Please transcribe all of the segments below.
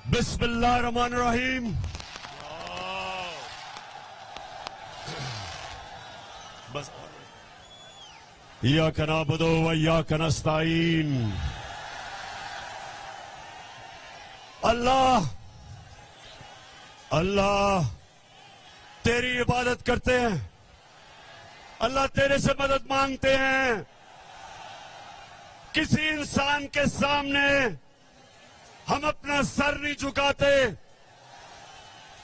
बिस्मिल्लाहिर्रहमानिर्रहीम। बस इय्याका नअबुदु व इय्याका नस्तईन। अल्लाह अल्लाह तेरी इबादत करते हैं, अल्लाह तेरे से मदद मांगते हैं। किसी इंसान के सामने हम अपना सर नहीं झुकाते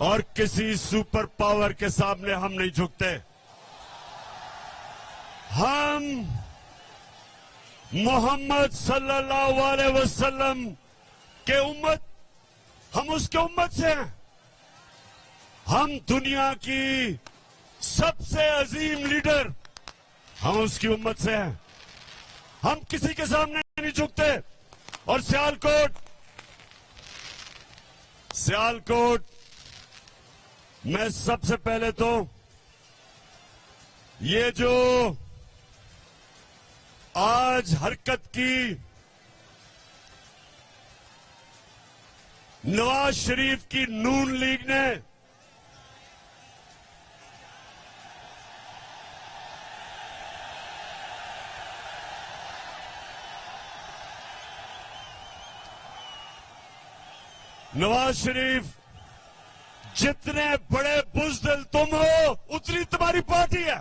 और किसी सुपर पावर के सामने हम नहीं झुकते। हम मोहम्मद सल्लल्लाहु अलैहि वसल्लम के उम्मत, हम उसके उम्मत से हैं। हम दुनिया की सबसे अजीम लीडर, हम उसकी उम्मत से हैं। हम किसी के सामने नहीं झुकते। और सियालकोट मैं सबसे पहले तो ये जो आज हरकत की नवाज शरीफ की नून लीग ने, नवाज शरीफ जितने बड़े बुज़दिल तुम हो उतनी तुम्हारी पार्टी है।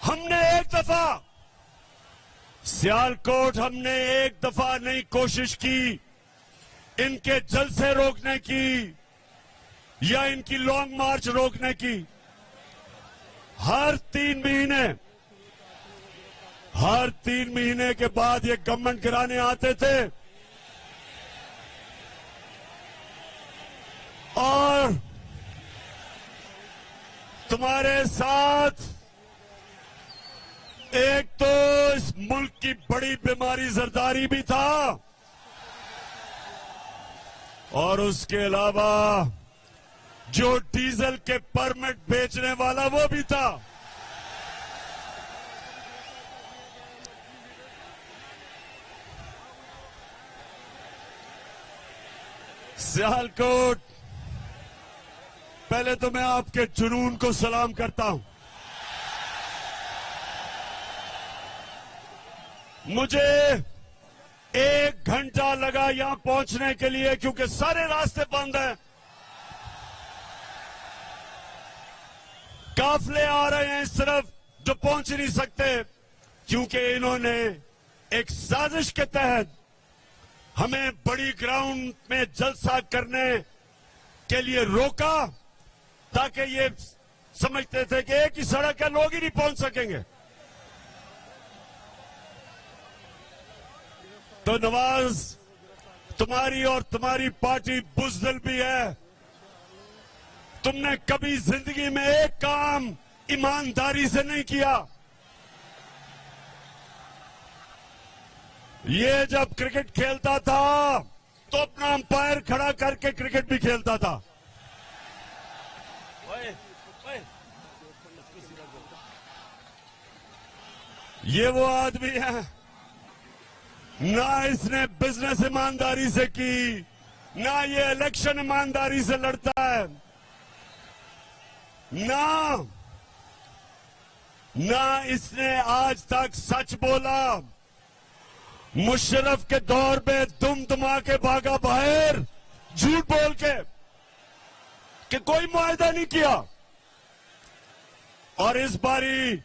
हमने एक दफा सियालकोट, हमने एक दफा नहीं कोशिश की इनके जलसे रोकने की या इनकी लॉन्ग मार्च रोकने की। हर 3 महीने के बाद ये गवर्नमेंट गिराने आते थे और तुम्हारे साथ एक तो इस मुल्क की बड़ी बीमारी जरदारी भी था और उसके अलावा जो डीजल के परमिट बेचने वाला वो भी था। सियालकोट, पहले तो मैं आपके जुनून को सलाम करता हूं। मुझे 1 घंटा लगा यहां पहुंचने के लिए क्योंकि सारे रास्ते बंद हैं। काफले आ रहे हैं इस तरफ जो पहुंच नहीं सकते क्योंकि इन्होंने एक साजिश के तहत हमें बड़ी ग्राउंड में जलसा करने के लिए रोका ताकि ये समझते थे कि एक ही सड़क है, लोग ही नहीं पहुंच सकेंगे। तो नवाज, तुम्हारी और तुम्हारी पार्टी बुज़दिल भी है। तुमने कभी जिंदगी में एक काम ईमानदारी से नहीं किया। ये जब क्रिकेट खेलता था तो अपना अंपायर खड़ा करके क्रिकेट भी खेलता था। ये वो आदमी है, ना इसने बिजनेस ईमानदारी से की, ना ये इलेक्शन ईमानदारी से लड़ता है, ना इसने आज तक सच बोला। मुशर्रफ के दौर में दुम दुमा के भागा बाहर झूठ बोल के कि कोई मुआहदा नहीं किया और इस बारी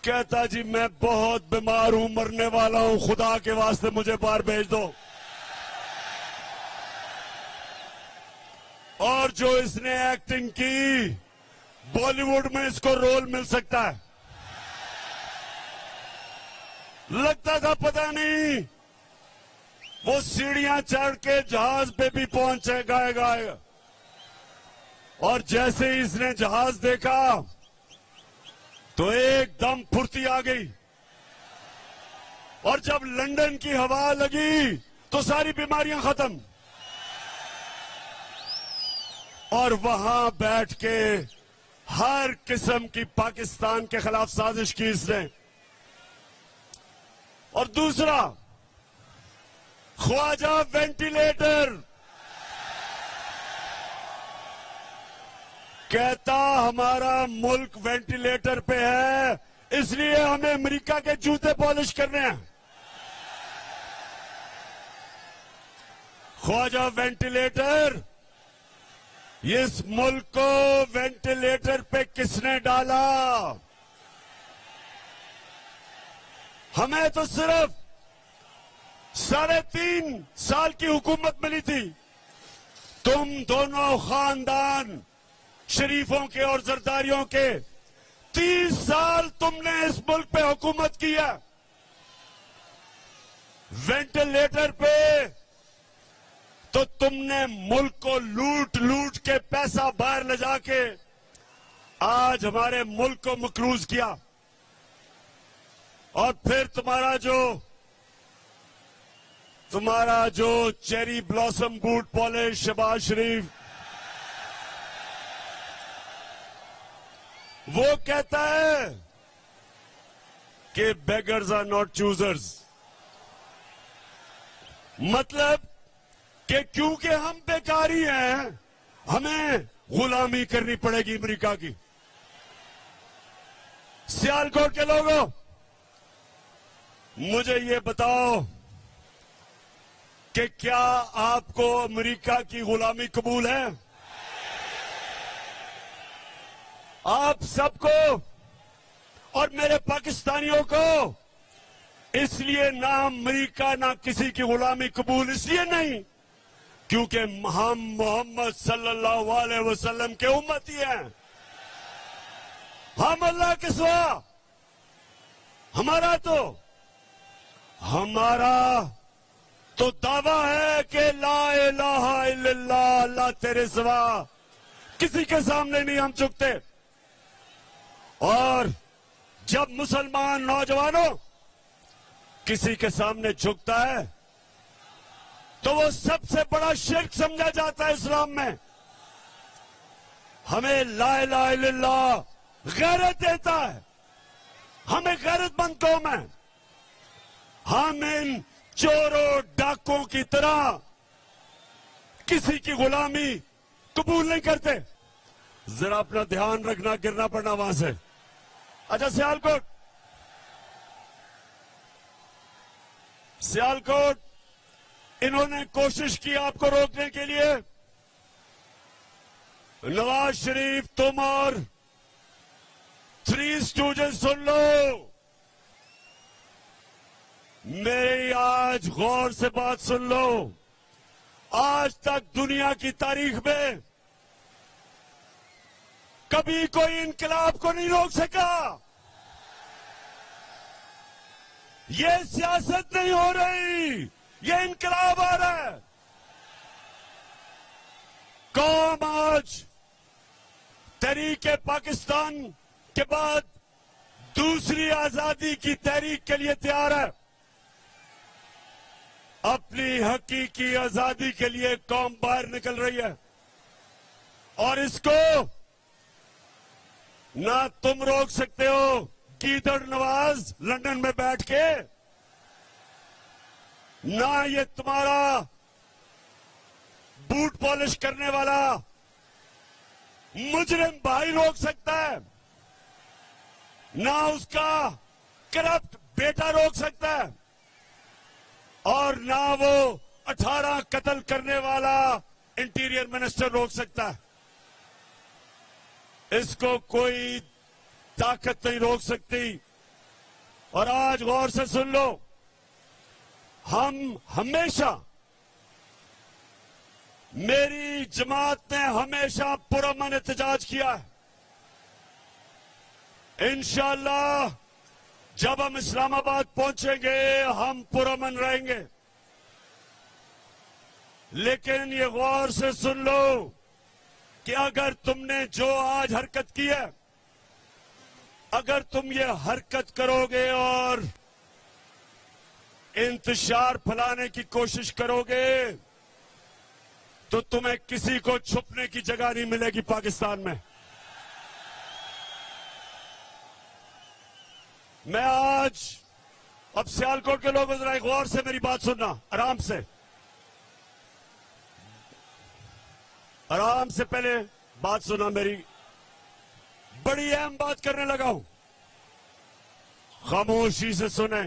कहता जी मैं बहुत बीमार हूं, मरने वाला हूं, खुदा के वास्ते मुझे बाहर भेज दो। और जो इसने एक्टिंग की, बॉलीवुड में इसको रोल मिल सकता है। लगता था पता नहीं वो सीढ़ियां चढ़ के जहाज पे भी पहुंचेगा। और जैसे ही इसने जहाज देखा तो एकदम फुर्ती आ गई और जब लंदन की हवा लगी तो सारी बीमारियां खत्म। और वहां बैठ के हर किस्म की पाकिस्तान के खिलाफ साजिश की इसने। और दूसरा, ख्वाजा वेंटिलेटर कहता हमारा मुल्क वेंटिलेटर पे है, इसलिए हमें अमेरिका के जूते पॉलिश करने हैं। ख्वाजा वेंटिलेटर, इस मुल्क को वेंटिलेटर पे किसने डाला? हमें तो सिर्फ 3.5 साल की हुकूमत मिली थी। तुम दोनों खानदान शरीफों के और जरदारियों के 30 साल तुमने इस मुल्क पे हुकूमत की है। वेंटिलेटर पे तो तुमने मुल्क को लूट लूट के पैसा बाहर ले जाके आज हमारे मुल्क को मकरूज किया। और फिर तुम्हारा जो cherry blossom boot polish Shahbaz Sharif, वो कहता है कि बेगर्स आर नॉट चूजर्स। मतलब कि क्योंकि हम बेकारी हैं, हमें गुलामी करनी पड़ेगी अमेरिका की। सियालकोट के लोगों, मुझे ये बताओ कि क्या आपको अमेरिका की गुलामी कबूल है? आप सबको और मेरे पाकिस्तानियों को इसलिए ना अमेरिका ना किसी की गुलामी कबूल इसलिए नहीं क्योंकि हम मोहम्मद सल्लल्लाहु अलैहि वसल्लम के उम्मती हैं। हम अल्लाह के सिवा, हमारा तो दावा है कि ला इलाहा इल्लल्लाह, अल्लाह तेरे सिवा किसी के सामने नहीं हम झुकते। और जब मुसलमान नौजवानों किसी के सामने झुकता है तो वो सबसे बड़ा शिर्क समझा जाता है इस्लाम में। हमें ला इलाहा इल्लल्लाह गैरत देता है, हमें गैरतमंद कौम है। हम इन चोरों डाकों की तरह किसी की गुलामी कबूल नहीं करते। जरा अपना ध्यान रखना, गिरना पड़ना वहां से। अच्छा, सियालकोट इन्होंने कोशिश की आपको रोकने के लिए। नवाज शरीफ, तुम और 3 स्टूडेंट सुन लो, मेरी आज गौर से बात सुन लो। आज तक दुनिया की तारीख में कभी कोई इनकलाब को नहीं रोक सका। ये सियासत नहीं हो रही, ये इनकलाब आ रहा है। कौम आज तहरीक पाकिस्तान के बाद दूसरी आजादी की तहरीक के लिए तैयार है। अपनी हकीकी आजादी के लिए कौम बाहर निकल रही है और इसको ना तुम रोक सकते हो गीदड़ नवाज लंदन में बैठ के, ना ये तुम्हारा बूट पॉलिश करने वाला मुजरिम भाई रोक सकता है, ना उसका करप्ट बेटा रोक सकता है, और ना वो 18 कत्ल करने वाला इंटीरियर मिनिस्टर रोक सकता है। इसको कोई ताकत नहीं रोक सकती। और आज गौर से सुन लो, हम हमेशा, मेरी जमात ने हमेशा पुरअमन एहतजाज किया है। इंशाअल्लाह जब हम इस्लामाबाद पहुंचेंगे हम पुरअमन रहेंगे। लेकिन ये गौर से सुन लो कि अगर तुमने जो आज हरकत की है, अगर तुम ये हरकत करोगे और इंतशार फैलाने की कोशिश करोगे तो तुम्हें किसी को छुपने की जगह नहीं मिलेगी पाकिस्तान में। मैं आज अब सियालकोट के लोगों जरा गौर से मेरी बात सुनना, आराम से, आराम से पहले बात सुना मेरी। बड़ी अहम बात करने लगा हूं, खामोशी से सुने।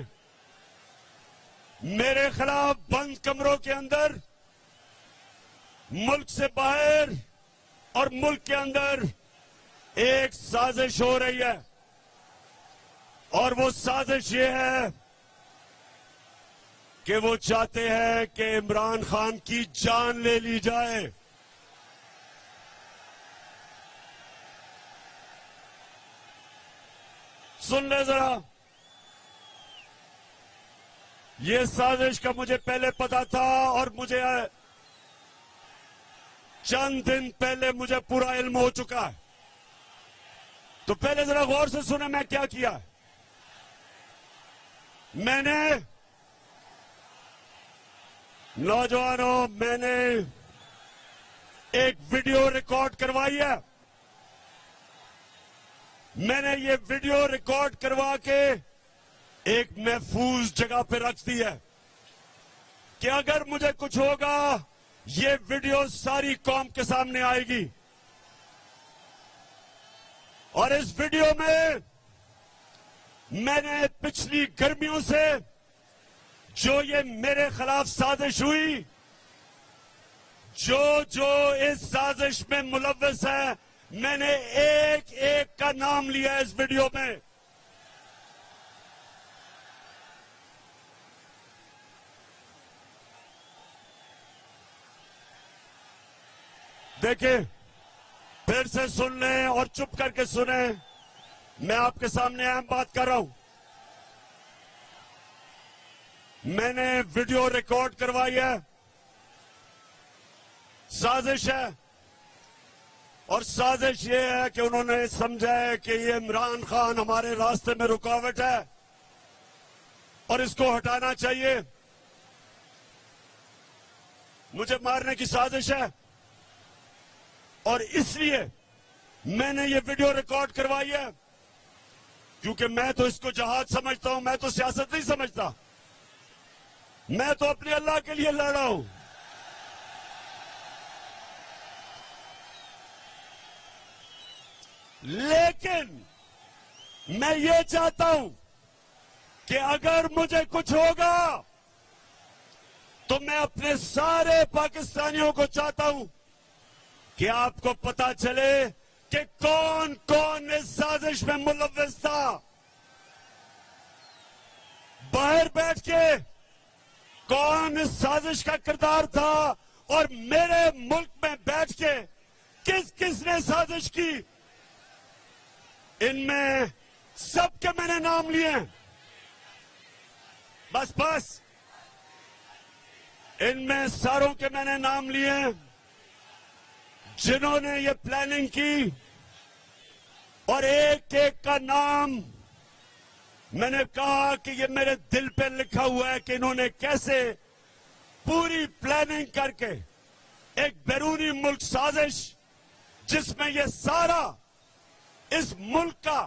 मेरे खिलाफ बंद कमरों के अंदर, मुल्क से बाहर और मुल्क के अंदर एक साजिश हो रही है, और वो साजिश ये है कि वो चाहते हैं कि इमरान खान की जान ले ली जाए। सुन ले जरा, ये साजिश का मुझे पहले पता था, और मुझे चंद दिन पहले मुझे पूरा इल्म हो चुका है। तो पहले जरा गौर से सुने मैं क्या किया। मैंने, नौजवानों, मैंने एक वीडियो रिकॉर्ड करवाई है। मैंने ये वीडियो रिकॉर्ड करवा के एक महफूज जगह पे रख दी है कि अगर मुझे कुछ होगा, ये वीडियो सारी कौम के सामने आएगी। और इस वीडियो में मैंने पिछली गर्मियों से जो ये मेरे खिलाफ साजिश हुई, जो इस साजिश में मुलव्वस है, मैंने एक एक का नाम लिया इस वीडियो में। देखिए, फिर से सुन लें और चुप करके सुने, मैं आपके सामने अहम बात कर रहा हूं। मैंने वीडियो रिकॉर्ड करवाई है, साजिश है, और साजिश ये है कि उन्होंने समझा है कि ये इमरान खान हमारे रास्ते में रुकावट है और इसको हटाना चाहिए। मुझे मारने की साजिश है, और इसलिए मैंने ये वीडियो रिकॉर्ड करवाई है, क्योंकि मैं तो इसको जहाद समझता हूं, मैं तो सियासत नहीं समझता। मैं तो अपने अल्लाह के लिए लड़ रहा हूं। लेकिन मैं ये चाहता हूं कि अगर मुझे कुछ होगा तो मैं अपने सारे पाकिस्तानियों को चाहता हूं कि आपको पता चले कि कौन कौन इस साजिश में मुलव्वस था। बाहर बैठ के कौन इस साजिश का किरदार था, और मेरे मुल्क में बैठ के किस किसने साजिश की, इनमें सबके मैंने नाम लिए हैं। बस इनमें सारों के मैंने नाम लिए हैं जिन्होंने ये प्लानिंग की, और एक एक का नाम मैंने कहा कि ये मेरे दिल पे लिखा हुआ है कि इन्होंने कैसे पूरी प्लानिंग करके एक बैरूनी मुल्क साजिश, जिसमें ये सारा इस मुल्क का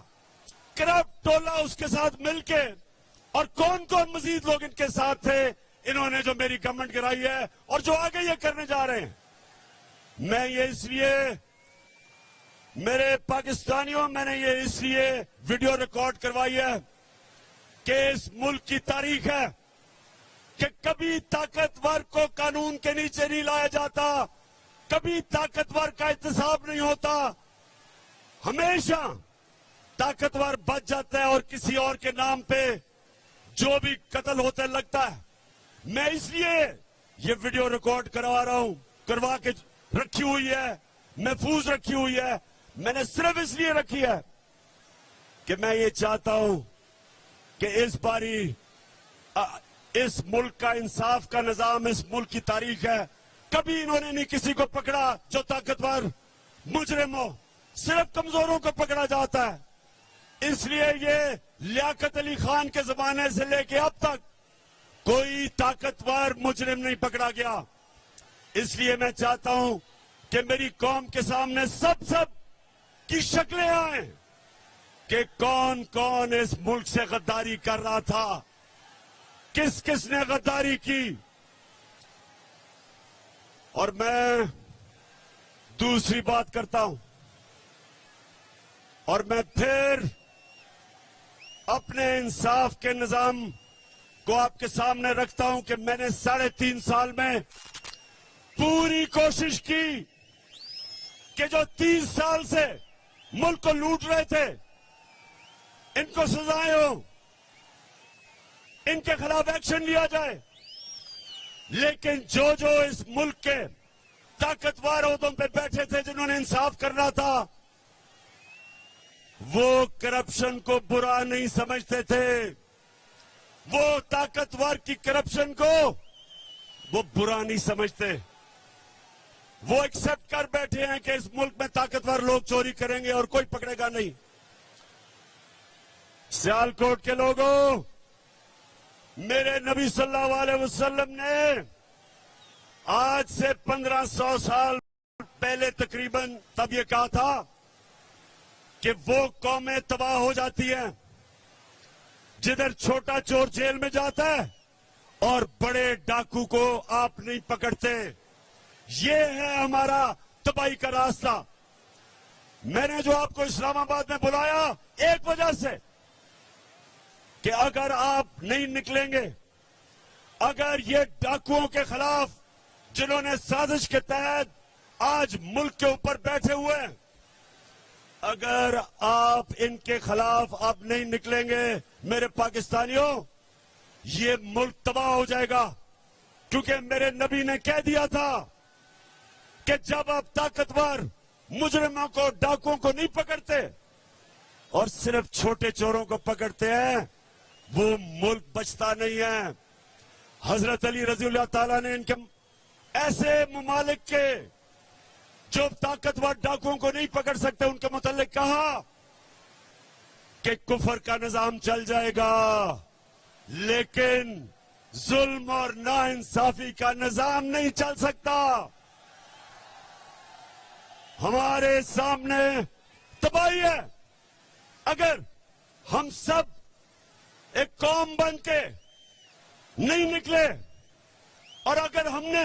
करप्ट टोला उसके साथ मिलके, और कौन कौन मजीद लोग इनके साथ थे, इन्होंने जो मेरी गवर्नमेंट गिराई है और जो आगे ये करने जा रहे हैं। मैं ये इसलिए, मेरे पाकिस्तानियों, मैंने ये इसलिए वीडियो रिकॉर्ड करवाई है कि इस मुल्क की तारीख है कि कभी ताकतवर को कानून के नीचे नहीं लाया जाता, कभी ताकतवर का एहतसाब नहीं होता, हमेशा ताकतवर बच जाता है और किसी और के नाम पे जो भी कत्ल होता लगता है। मैं इसलिए ये वीडियो रिकॉर्ड करवा रहा हूं, करवा के रखी हुई है, महफूज रखी हुई है। मैंने सिर्फ इसलिए रखी है कि मैं ये चाहता हूं कि इस बारी इस मुल्क का इंसाफ का निजाम, इस मुल्क की तारीख है, कभी इन्होंने नहीं किसी को पकड़ा जो ताकतवर मुजरिम हो, सिर्फ कमजोरों को पकड़ा जाता है। इसलिए ये लियाकत अली खान के जमाने से लेके अब तक कोई ताकतवर मुजरिम नहीं पकड़ा गया। इसलिए मैं चाहता हूं कि मेरी कौम के सामने सब की शक्लें आए कि कौन कौन इस मुल्क से गद्दारी कर रहा था, किस किसने गद्दारी की। और मैं दूसरी बात करता हूं, और मैं फिर अपने इंसाफ के निजाम को आपके सामने रखता हूं कि मैंने 3.5 साल में पूरी कोशिश की कि जो 30 साल से मुल्क को लूट रहे थे इनको सजाएं हो, इनके खिलाफ एक्शन लिया जाए। लेकिन जो जो इस मुल्क के ताकतवर ओहदों पे बैठे थे, जिन्होंने इंसाफ करना था, वो करप्शन को बुरा नहीं समझते थे। वो ताकतवर की करप्शन को वो बुरा नहीं समझते। वो एक्सेप्ट कर बैठे हैं कि इस मुल्क में ताकतवर लोग चोरी करेंगे और कोई पकड़ेगा नहीं। सियालकोट के लोगों, मेरे नबी सल्लल्लाहु अलैहि वसल्लम ने आज से 1500 साल पहले तकरीबन तब ये कहा था कि वो कौमें तबाह हो जाती हैं जिधर छोटा चोर जेल में जाता है और बड़े डाकू को आप नहीं पकड़ते। ये है हमारा तबाही का रास्ता। मैंने जो आपको इस्लामाबाद में बुलाया एक वजह से कि अगर आप नहीं निकलेंगे, अगर ये डाकुओं के खिलाफ जिन्होंने साजिश के तहत आज मुल्क के ऊपर बैठे हुए हैं, अगर आप इनके खिलाफ अब नहीं निकलेंगे मेरे पाकिस्तानियों, ये मुल्क तबाह हो जाएगा। क्योंकि मेरे नबी ने कह दिया था कि जब आप ताकतवर मुजरिमों को, डाकुओं को नहीं पकड़ते और सिर्फ छोटे चोरों को पकड़ते हैं, वो मुल्क बचता नहीं है। हजरत अली रज़ियल्लाहु ताला ने इनके ऐसे ममालिक के जो ताकतवर डाकुओं को नहीं पकड़ सकते उनके मुतालिक कहा कि कुफर का निजाम चल जाएगा, लेकिन जुल्म और नाइंसाफी का निजाम नहीं चल सकता। हमारे सामने तबाही है। अगर हम सब एक कौम बन के नहीं निकले और अगर हमने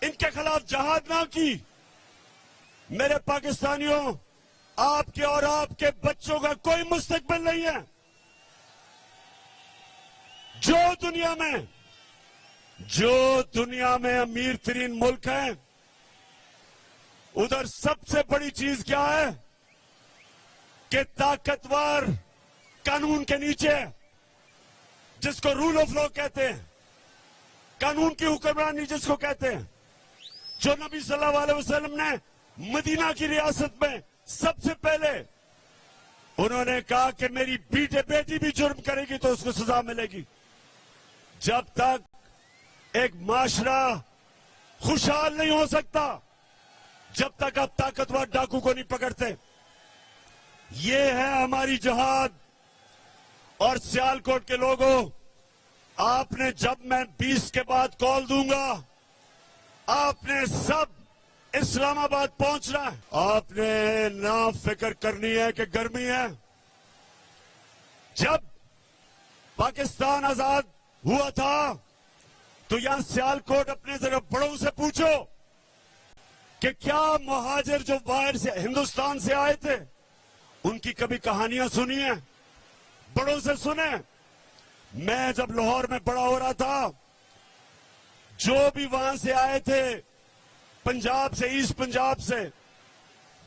इनके खिलाफ जहाद ना की, मेरे पाकिस्तानियों, आपके और आपके बच्चों का कोई मुस्तकबिल नहीं है। जो दुनिया में अमीर तरीन मुल्क है, उधर सबसे बड़ी चीज क्या है कि ताकतवर कानून के नीचे, जिसको रूल ऑफ लॉ कहते हैं, कानून की हुक्मरानी जिसको कहते हैं, जो नबी सल्लल्लाहु अलैहि वसल्लम ने मदीना की रियासत में सबसे पहले उन्होंने कहा कि मेरी बेटी भी जुर्म करेगी तो उसको सजा मिलेगी। जब तक एक माशरा खुशहाल नहीं हो सकता, जब तक आप ताकतवर डाकू को नहीं पकड़ते। ये है हमारी जहाद। और सियालकोट के लोगों, आपने, जब मैं 20 के बाद कॉल दूंगा, आपने सब इस्लामाबाद पहुंचना है। आपने ना फिक्र करनी है कि गर्मी है। जब पाकिस्तान आजाद हुआ था तो यहां सियालकोट अपने जरा बड़ों से पूछो कि क्या मुहाजिर जो बाहर से हिंदुस्तान से आए थे उनकी कभी कहानियां सुनी है? बड़ों से सुने। मैं जब लाहौर में बड़ा हो रहा था, जो भी वहां से आए थे, पंजाब से, ईस्ट पंजाब से,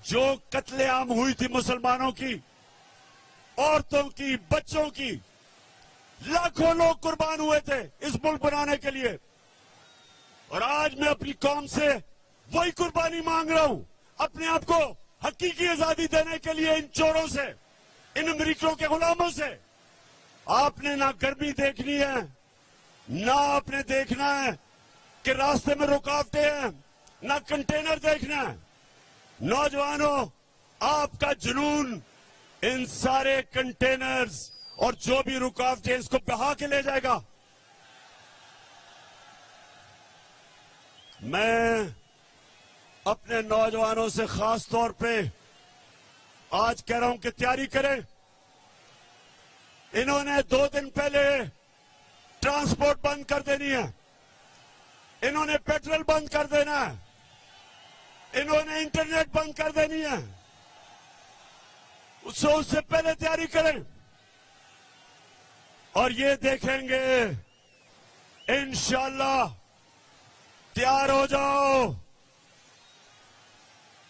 जो कत्लेआम हुई थी मुसलमानों की, औरतों की, बच्चों की, लाखों लोग कुर्बान हुए थे इस मुल्क बनाने के लिए। और आज मैं अपनी कौम से वही कुर्बानी मांग रहा हूं, अपने आप को हकीकी आजादी देने के लिए इन चोरों से, इन अमेरिकियों के गुलामों से। आपने ना गर्मी देखनी है, ना आपने देखना है कि रास्ते में रुकावटें हैं, ना कंटेनर देखना है। नौजवानों, आपका जुनून इन सारे कंटेनर्स और जो भी रुकावटें, इसको बहा के ले जाएगा। मैं अपने नौजवानों से खास तौर पे आज कह रहा हूं कि तैयारी करें। इन्होंने 2 दिन पहले ट्रांसपोर्ट बंद कर देनी है, इन्होंने पेट्रोल बंद कर देना है, इन्होंने इंटरनेट बंद कर देनी है। उससे पहले तैयारी करें और ये देखेंगे इंशाअल्लाह। तैयार हो जाओ,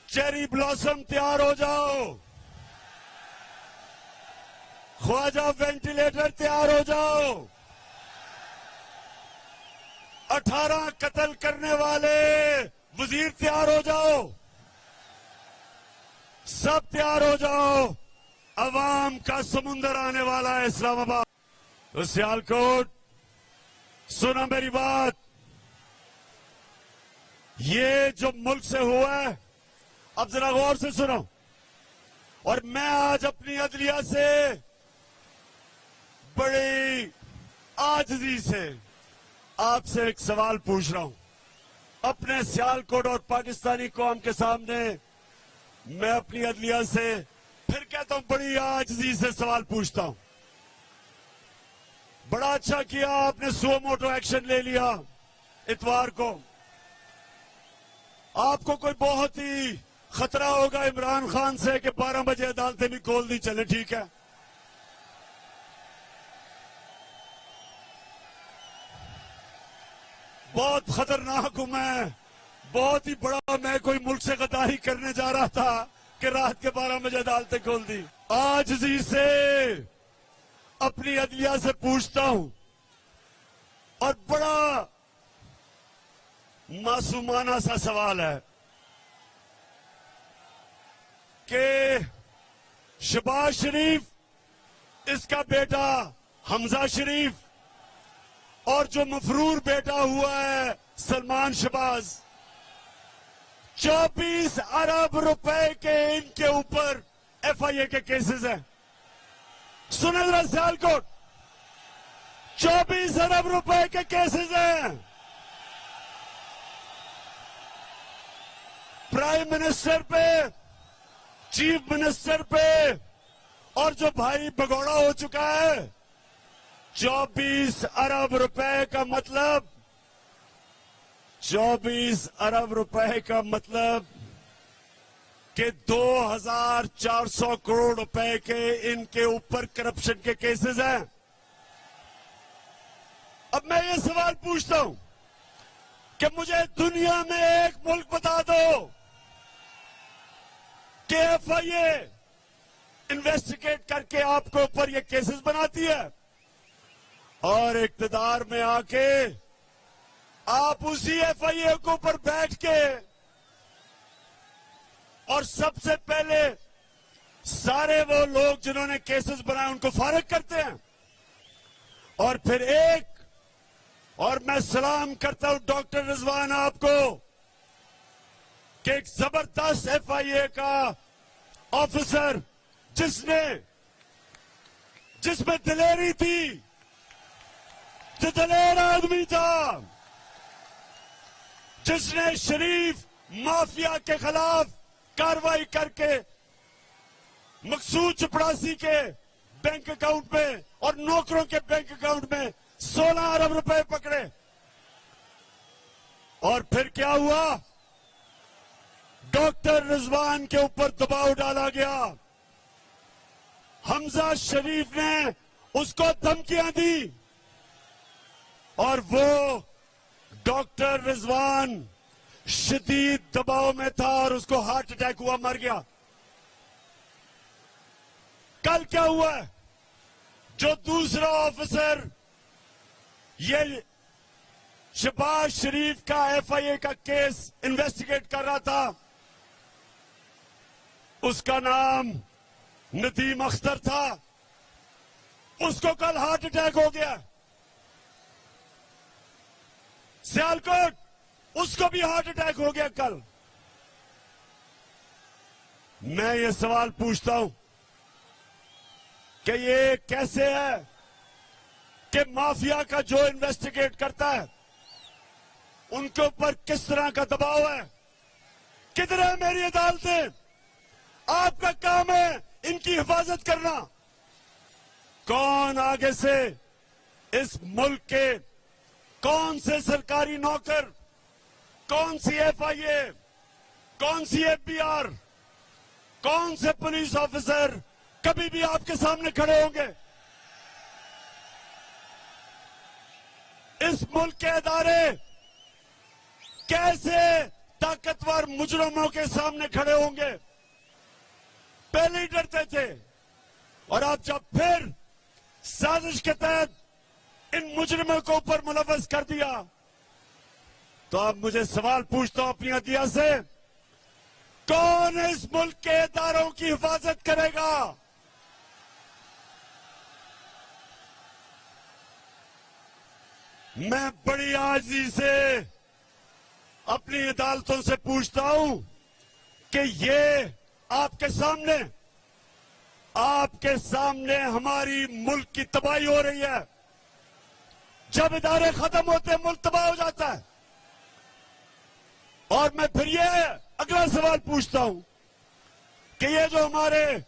चेरी ब्लॉसम तैयार हो जाओ, ख्वाजा वेंटिलेटर तैयार हो जाओ, 18 कत्ल करने वाले वजीर तैयार हो जाओ, सब तैयार हो जाओ। अवाम का समुंदर आने वाला है इस्लामाबाद। तो सियालकोट, सुना मेरी बात, ये जो मुल्क से हुआ है, अब जरा गौर से सुनो। और मैं आज अपनी अदलिया से बड़ी आजिज़ी से आपसे एक सवाल पूछ रहा हूं। अपने सियालकोट और पाकिस्तानी कौम के सामने मैं अपनी अदलिया से फिर कहता हूं, बड़ी आजिज़ी से सवाल पूछता हूं। बड़ा अच्छा किया आपने सुओ मोटो एक्शन ले लिया इतवार को। आपको कोई बहुत ही खतरा होगा इमरान खान से कि 12 बजे अदालतें भी खोल दी, चले ठीक है। बहुत खतरनाक हूं मैं, बहुत ही बड़ा, मैं कोई मुल्क से गद्दारी करने जा रहा था कि रात के 12 बजे अदालतें खोल दी। आज जी से अपनी अदलिया से पूछता हूं और बड़ा मासूमाना सा सवाल है कि शहबाज शरीफ, इसका बेटा हमजा शरीफ और जो मफरूर बेटा हुआ है सलमान शहबाज, 24 अरब रुपए के इनके ऊपर एफआईए के केसेस हैं। सुने जरा सियालकोट, 24 अरब रुपए के केसेस हैं। प्राइम मिनिस्टर पे, चीफ मिनिस्टर पे और जो भाई भगोड़ा हो चुका है, 24 अरब रुपए का मतलब, 24 अरब रुपए का मतलब कि 2400 करोड़ रुपए के इनके ऊपर करप्शन के केसेस हैं। अब मैं ये सवाल पूछता हूं कि मुझे दुनिया में एक मुल्क बता दो कि एफआईए इन्वेस्टिगेट करके आपके ऊपर ये केसेस बनाती है और इक्तदार में आके आप उसी एफआईए के ऊपर बैठ के और सबसे पहले सारे वो लोग जिन्होंने केसेस बनाए उनको फारिग करते हैं। और फिर और मैं सलाम करता हूं डॉक्टर रिजवान आपको कि एक जबरदस्त एफआईए का ऑफिसर जिसमें दिलेरी थी, जो दलेर आदमी था, जिसने शरीफ माफिया के खिलाफ कार्रवाई करके मकसूद चपड़ासी के बैंक अकाउंट में और नौकरों के बैंक अकाउंट में 16 अरब रुपए पकड़े। और फिर क्या हुआ, डॉक्टर रिजवान के ऊपर दबाव डाला गया, हमजा शरीफ ने उसको धमकियां दी और वो डॉक्टर रिजवान शदीद दबाव में था और उसको हार्ट अटैक हुआ, मर गया। कल क्या हुआ है, जो दूसरा ऑफिसर ये शहबाज शरीफ का एफआईए का केस इन्वेस्टिगेट कर रहा था, उसका नाम नदीम अख्तर था, उसको कल हार्ट अटैक हो गया। सियालकोट, उसको भी हार्ट अटैक हो गया कल। मैं ये सवाल पूछता हूं कि ये कैसे है कि माफिया का जो इन्वेस्टिगेट करता है उनके ऊपर किस तरह का दबाव है? किधर है मेरी अदालतें? आपका काम है इनकी हिफाजत करना। कौन आगे से इस मुल्क के कौन से सरकारी नौकर, कौन सी एफआईए, कौन सी एफबीआर, कौन से पुलिस ऑफिसर कभी भी आपके सामने खड़े होंगे? इस मुल्क के इदारे कैसे ताकतवर मुजरिमों के सामने खड़े होंगे? पहले ही डरते थे, और अब जब फिर साजिश के तहत इन मुजरिमों को ऊपर मुलव्वस कर दिया, तो अब मुझे सवाल पूछता हूं अपनी अतिया से, कौन इस मुल्क के इदारों की हिफाजत करेगा? मैं बड़ी आजी से अपनी अदालतों से पूछता हूं कि ये आपके सामने हमारी मुल्क की तबाही हो रही है। जब इदारे खत्म होते हैं, मुल्क तबाह हो जाता है। और मैं फिर ये अगला सवाल पूछता हूं कि ये जो हमारे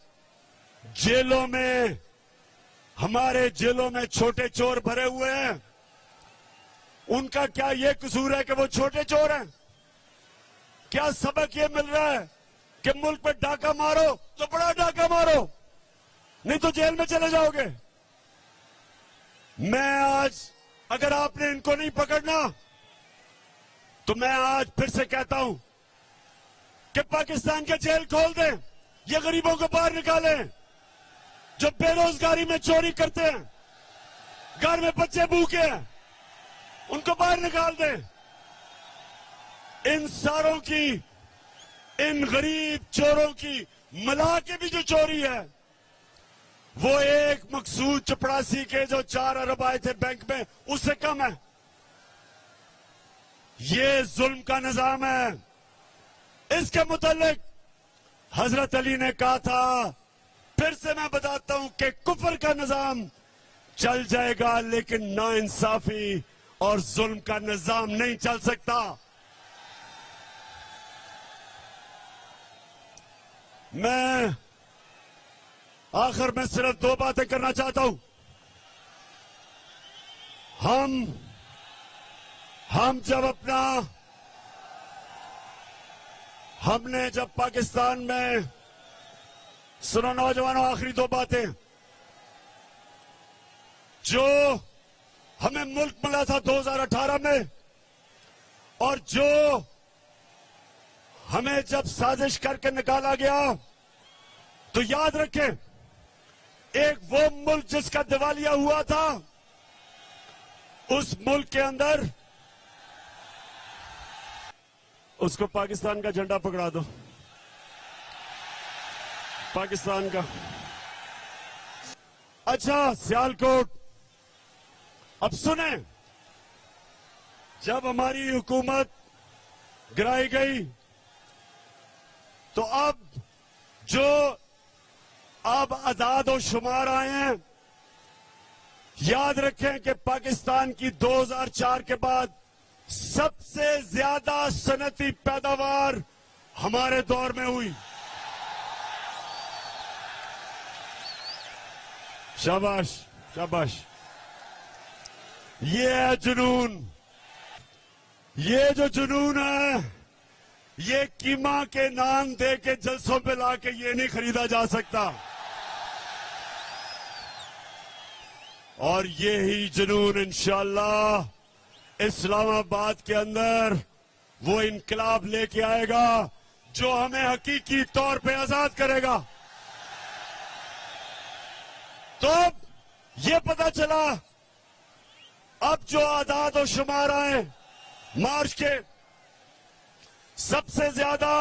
जेलों में छोटे चोर भरे हुए हैं, उनका क्या ये कसूर है कि वो छोटे चोर हैं? क्या सबक ये मिल रहा है कि मुल्क पे डाका मारो तो बड़ा डाका मारो, नहीं तो जेल में चले जाओगे? मैं आज, अगर आपने इनको नहीं पकड़ना, तो मैं आज फिर से कहता हूं कि पाकिस्तान के जेल खोल दें, ये गरीबों को बाहर निकालें, जो बेरोजगारी में चोरी करते हैं, घर में बच्चे भूखे हैं, उनको बाहर निकाल दें। इन सारों की, इन गरीब चोरों की मिला के भी जो चोरी है, वो एक मकसूद चपरासी के जो 4 अरब आए थे बैंक में, उससे कम है। ये जुल्म का निजाम है। इसके मुतालिक हजरत अली ने कहा था, फिर से मैं बताता हूं कि कुफर का निजाम चल जाएगा, लेकिन नाइंसाफी और जुल्म का निजाम नहीं चल सकता। मैं आखिर में सिर्फ 2 बातें करना चाहता हूं। हमने जब पाकिस्तान में, सुनो नौजवानों, आखिरी 2 बातें, जो हमें मुल्क मिला था 2018 में, और जो हमें जब साजिश करके निकाला गया, तो याद रखें, एक वो मुल्क जिसका दिवालिया हुआ था, उस मुल्क के अंदर, उसको पाकिस्तान का झंडा पकड़ा दो, पाकिस्तान का। अच्छा, सियालकोट, अब सुने, जब हमारी हुकूमत गिराई गई, तो अब अदाद और शुमार आए हैं। याद रखें कि पाकिस्तान की 2004 के बाद सबसे ज्यादा सनती पैदावार हमारे दौर में हुई। शाबाश, शाबाश। ये है जुनून। ये जो जुनून है, ये कीमा के नाम दे के जलसों पे लाके ये नहीं खरीदा जा सकता। और ये ही जुनून इंशाअल्लाह इस्लामाबाद के अंदर वो इनकलाब लेके आएगा जो हमें हकीकी तौर पे आजाद करेगा। तो ये पता चला, अब जो आदाद और शुमार आए मार्च के, सबसे ज्यादा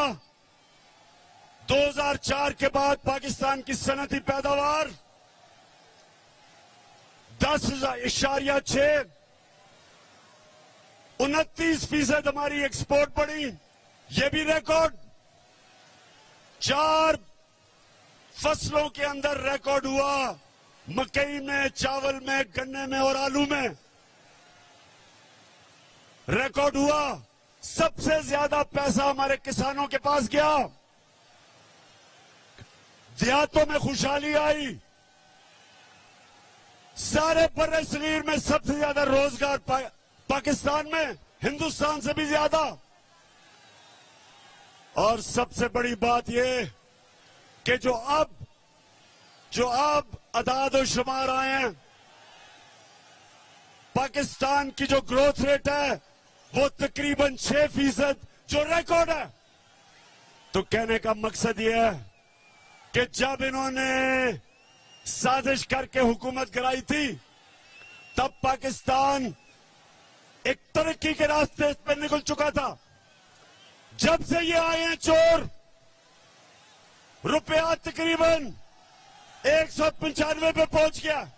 2004 के बाद पाकिस्तान की सनती पैदावार 10.6, 29% हमारी एक्सपोर्ट बढ़ी, ये भी रिकॉर्ड। 4 फसलों के अंदर रिकॉर्ड हुआ, मकई में, चावल में, गन्ने में और आलू में रिकॉर्ड हुआ। सबसे ज्यादा पैसा हमारे किसानों के पास गया, देहातों में खुशहाली आई। सारे बर्रे सगीर में सबसे ज्यादा रोजगार पाकिस्तान में, हिंदुस्तान से भी ज्यादा। और सबसे बड़ी बात यह कि जो अब अदाद और शुमार आए हैं, पाकिस्तान की जो ग्रोथ रेट है वो तकरीबन 6%, जो रिकॉर्ड है। तो कहने का मकसद यह है कि जब इन्होंने साजिश करके हुकूमत कराई थी, तब पाकिस्तान एक तरक्की के रास्ते पर निकल चुका था। जब से ये आए हैं चोर, रुपया तकरीबन 195 पे पहुंच गया,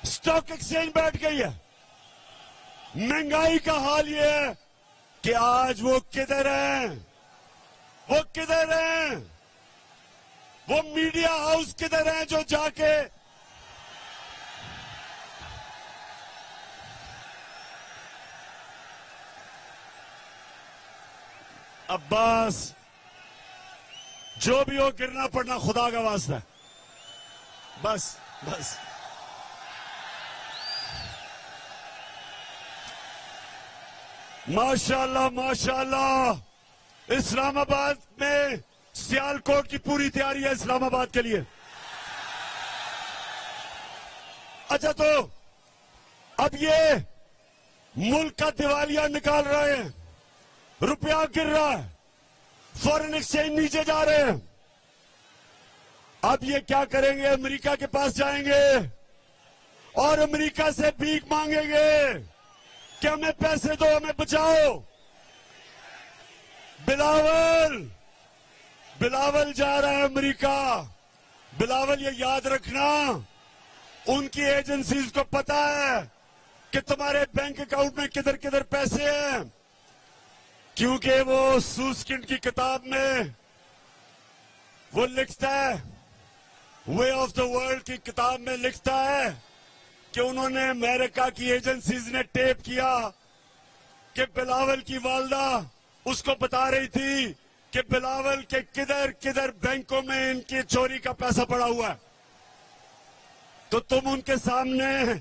स्टॉक एक्सचेंज बैठ गई है। महंगाई का हाल ये है कि आज वो किधर हैं, वो किधर हैं, वो मीडिया हाउस किधर हैं जो जाके अब्बास, जो भी हो गिरना पड़ना खुदा का वास्ता है। बस बस माशाअल्लाह माशाअल्लाह। इस्लामाबाद में सियालकोट की पूरी तैयारी है इस्लामाबाद के लिए। अच्छा, तो अब ये मुल्क का दिवालिया निकाल रहे हैं, रुपया गिर रहा है, फॉरेन एक्सचेंज नीचे जा रहे हैं। अब ये क्या करेंगे? अमेरिका के पास जाएंगे और अमेरिका से भीख मांगेंगे कि हमें पैसे दो, हमें बचाओ। बिलावल जा रहा है अमेरिका। बिलावल, ये याद रखना, उनकी एजेंसीज को पता है कि तुम्हारे बैंक अकाउंट में किधर किधर पैसे हैं, क्योंकि वो सूसकिंड की किताब में वो लिखता है, वे ऑफ द वर्ल्ड की किताब में लिखता है कि उन्होंने अमेरिका की एजेंसीज ने टेप किया कि बिलावल की वालदा उसको बता रही थी कि बिलावल के किधर किधर बैंकों में इनकी चोरी का पैसा पड़ा हुआ है। तो तुम उनके सामने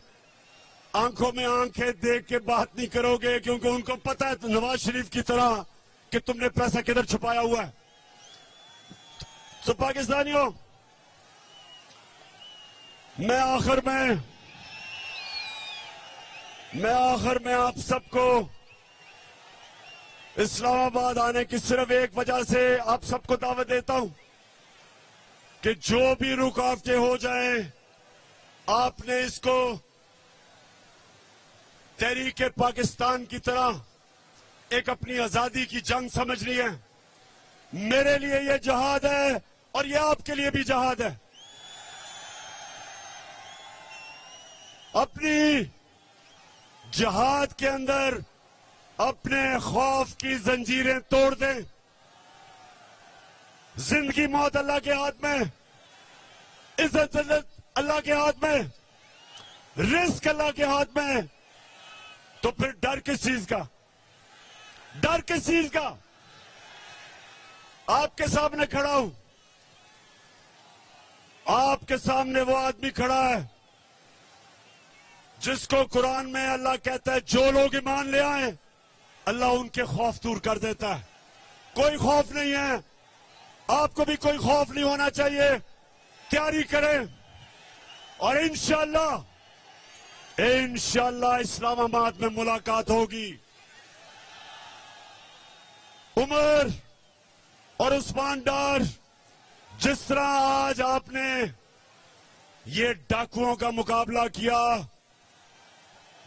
आंखों में आंखें देख के बात नहीं करोगे, क्योंकि उनको पता है तो नवाज शरीफ की तरह कि तुमने पैसा किधर छुपाया हुआ है। तो पाकिस्तानियों, मैं आखिर में आप सबको इस्लामाबाद आने की सिर्फ एक वजह से आप सबको दावत देता हूं कि जो भी रुकावटें हो जाएं, आपने इसको तहरीके पाकिस्तान की तरह एक अपनी आजादी की जंग समझनी है। मेरे लिए यह जहाद है और यह आपके लिए भी जहाद है। अपनी जहाद के अंदर अपने खौफ की जंजीरें तोड़ दें। जिंदगी मौत अल्लाह के हाथ में, इज्जत अल्लाह के हाथ में, रिस्क अल्लाह के हाथ में। तो फिर डर किस चीज का? डर किस चीज का? आपके सामने खड़ा हूं, आपके सामने वो आदमी खड़ा है जिसको कुरान में अल्लाह कहता है जो लोग ईमान ले आए अल्लाह उनके खौफ दूर कर देता है। कोई खौफ नहीं है, आपको भी कोई खौफ नहीं होना चाहिए। तैयारी करें और इंशाअल्लाह इस्लामाबाद में मुलाकात होगी। उमर और उस्मान डार, जिस तरह आज आपने ये डाकुओं का मुकाबला किया,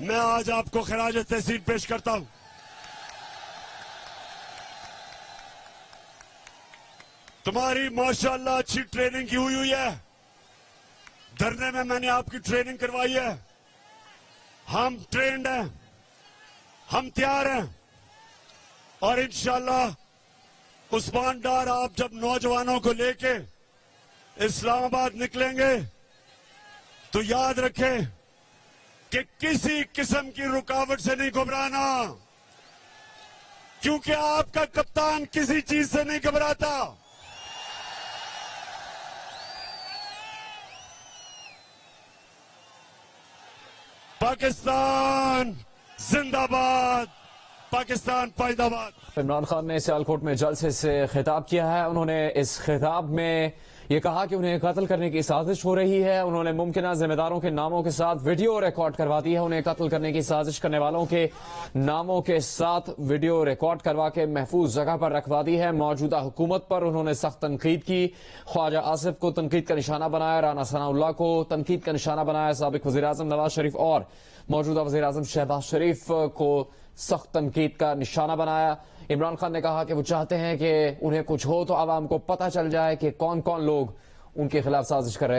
मैं आज आपको खराज तहसीन पेश करता हूं। तुम्हारी माशाअल्लाह अच्छी ट्रेनिंग की हुई है। धरने में मैंने आपकी ट्रेनिंग करवाई है। हम ट्रेंड हैं, हम तैयार हैं और इंशाअल्लाह उस्मान डार, आप जब नौजवानों को लेके इस्लामाबाद निकलेंगे तो याद रखें कि किसी किस्म की रुकावट से नहीं घबराना, क्योंकि आपका कप्तान किसी चीज से नहीं घबराता। पाकिस्तान जिंदाबाद, पाकिस्तान फायदाबाद। इमरान खान ने सियालकोट में जलसे से खिताब किया है। उन्होंने इस खिताब में ये कहा कि उन्हें कत्ल करने की साजिश हो रही है। उन्होंने मुमकिन जिम्मेदारों के नामों के साथ वीडियो रिकॉर्ड करवा दी है। उन्हें कत्ल करने की साजिश करने वालों के नामों के साथ वीडियो रिकॉर्ड करवा के महफूज जगह पर रखवा दी है। मौजूदा हुकूमत पर उन्होंने सख्त तनकीद की। ख्वाजा आसिफ को तनकीद का निशाना बनाया, राना सनाउल्लाह को तनकीद का निशाना बनाया, साबिक वज़ीर आज़म नवाज शरीफ और मौजूदा वज़ीर आज़म शहबाज शरीफ को सख्त तनकीद का निशाना बनाया। इमरान खान ने कहा कि वो चाहते हैं कि उन्हें कुछ हो तो आवाम को पता चल जाए कि कौन कौन लोग उनके खिलाफ साजिश कर रहे हैं।